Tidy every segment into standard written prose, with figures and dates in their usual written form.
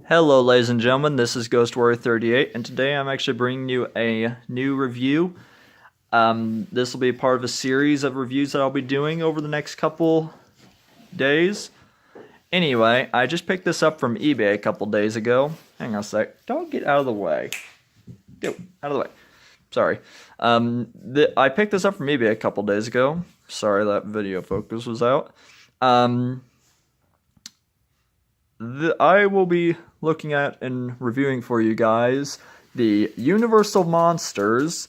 Hello, ladies and gentlemen, this is Ghost Warrior 38, and today I'm actually bringing you a new review. This will be part of a series of reviews that I'll be doing over the next couple days. Anyway, I just picked this up from eBay a couple days ago. Hang on a sec. Don't get out of the way. Go, out of the way. Sorry. I picked this up from eBay a couple days ago. Sorry that video focus was out. I will be looking at and reviewing for you guys the Universal Monsters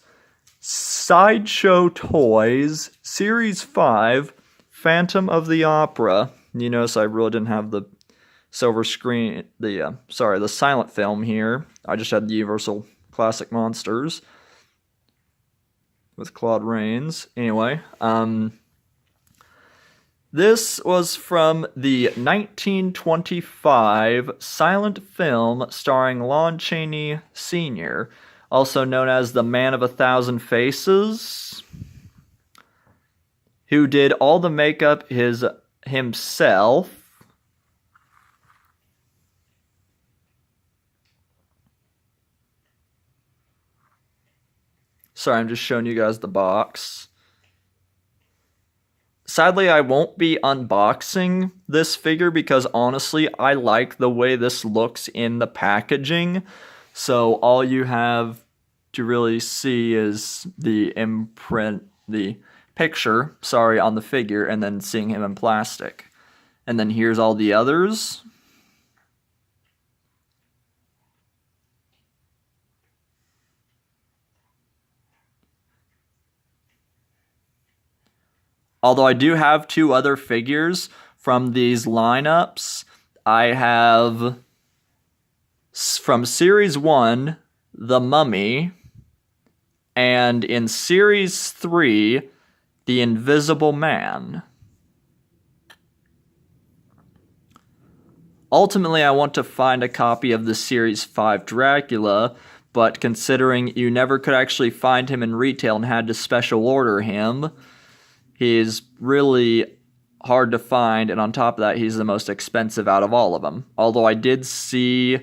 Sideshow Toys Series 5 Phantom of the Opera. You notice I really didn't have the silver screen, the silent film here. I just had the Universal Classic Monsters with Claude Rains. Anyway, this was from the 1925 silent film starring Lon Chaney Sr., also known as the Man of 1,000 Faces, who did all the makeup himself. Sorry, I'm just showing you guys the box. Sadly, I won't be unboxing this figure because honestly, I like the way this looks in the packaging. So all you have to really see is the imprint, the picture, on the figure, and then seeing him in plastic. And then here's all the others. Although I do have two other figures from these lineups. I have from Series 1, The Mummy, and in Series 3, The Invisible Man. Ultimately, I want to find a copy of the Series 5 Dracula, but considering you never could actually find him in retail and had to special order him, he's really hard to find, and on top of that, he's the most expensive out of all of them. Although I did see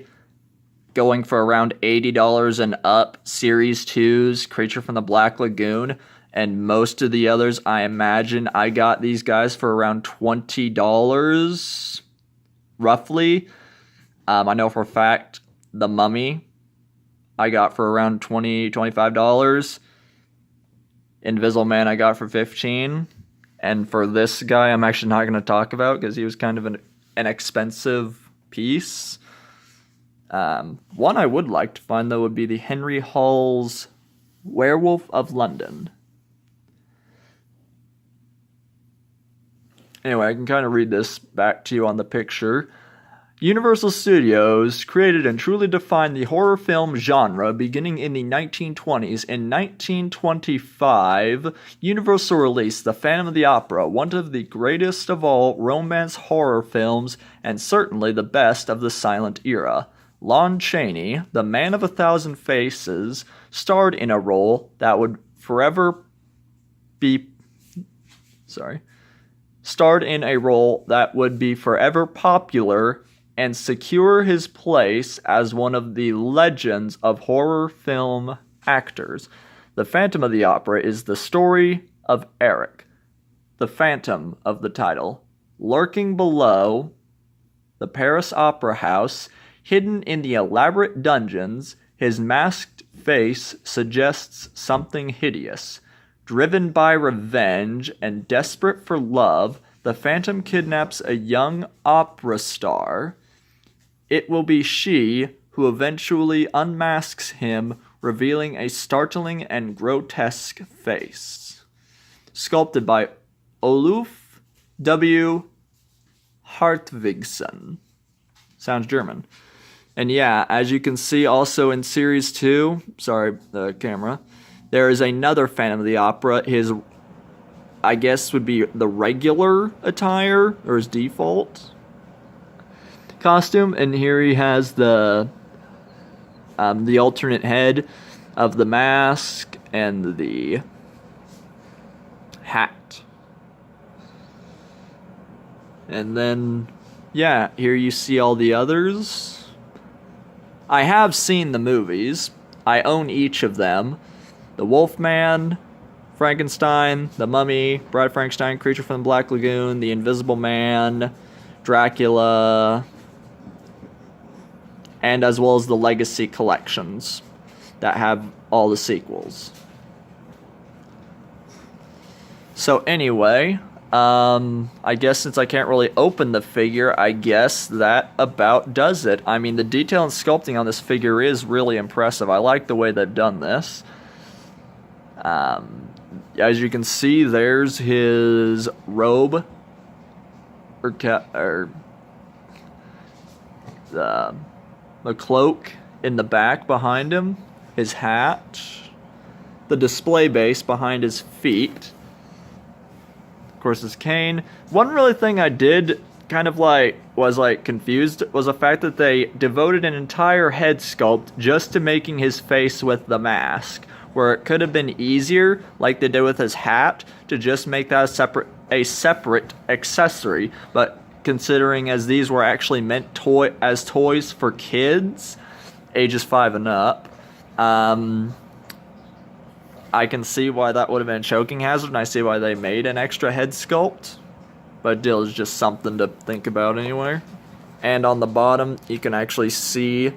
going for around $80 and up Series 2's Creature from the Black Lagoon, and most of the others, I imagine I got these guys for around $20, roughly. I know for a fact the Mummy I got for around $20, $25. Invisible Man I got for $15, and for this guy I'm actually not going to talk about because he was kind of an expensive piece. One I would like to find though would be the Henry Hall's Werewolf of London. Anyway, I can kind of read this back to you on the picture. Universal Studios created and truly defined the horror film genre beginning in the 1920s. In 1925, Universal released The Phantom of the Opera, one of the greatest of all romance horror films and certainly the best of the silent era. Lon Chaney, the Man of 1,000 Faces, starred in a role that would forever be popular and secure his place as one of the legends of horror film actors. The Phantom of the Opera is the story of Eric, the phantom of the title, lurking below the Paris Opera House, hidden in the elaborate dungeons. His masked face suggests something hideous. Driven by revenge and desperate for love, the Phantom kidnaps a young opera star. It will be she who eventually unmasks him, revealing a startling and grotesque face. Sculpted by Oluf W. Hartvigsen. Sounds German. And yeah, as you can see also in Series 2, the camera, there is another Phantom of the Opera. His, I guess, would be the regular attire, or his default costume, and here he has the alternate head of the mask and the hat. And then, yeah, here you see all the others. I have seen the movies. I own each of them. The Wolfman, Frankenstein, The Mummy, Bride Frankenstein, Creature from the Black Lagoon, The Invisible Man, Dracula, and as well as the Legacy collections that have all the sequels. So anyway, I guess since I can't really open the figure, I guess that about does it. I mean, the detail and sculpting on this figure is really impressive. I like the way they've done this. As you can see, there's his robe, or the cloak in the back behind him, his hat, the display base behind his feet. Of course, his cane. One really thing I did kind of was confused was the fact that they devoted an entire head sculpt just to making his face with the mask, where it could have been easier, like they did with his hat, to just make that a separate accessory. But considering as these were actually meant as toys for kids, ages 5 and up, I can see why that would have been a choking hazard, and I see why they made an extra head sculpt. But still, it's just something to think about anyway. And on the bottom, you can actually see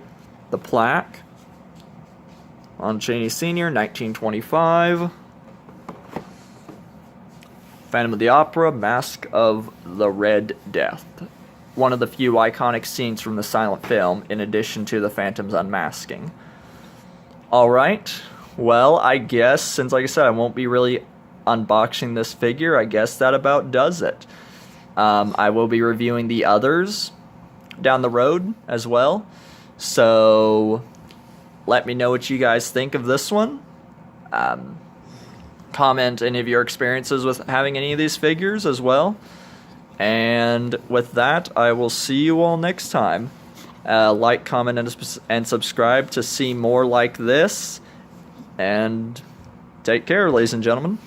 the plaque. Lon Chaney Sr., 1925. Phantom of the Opera, Masque of the Red Death. One of the few iconic scenes from the silent film, in addition to the Phantom's unmasking. Alright, well, I guess, since like I said, I won't be really unboxing this figure, I guess that about does it. I will be reviewing the others down the road as well. So, let me know what you guys think of this one. Comment any of your experiences with having any of these figures as well. And with that, I will see you all next time. Like, comment, and subscribe to see more like this. And take care, ladies and gentlemen.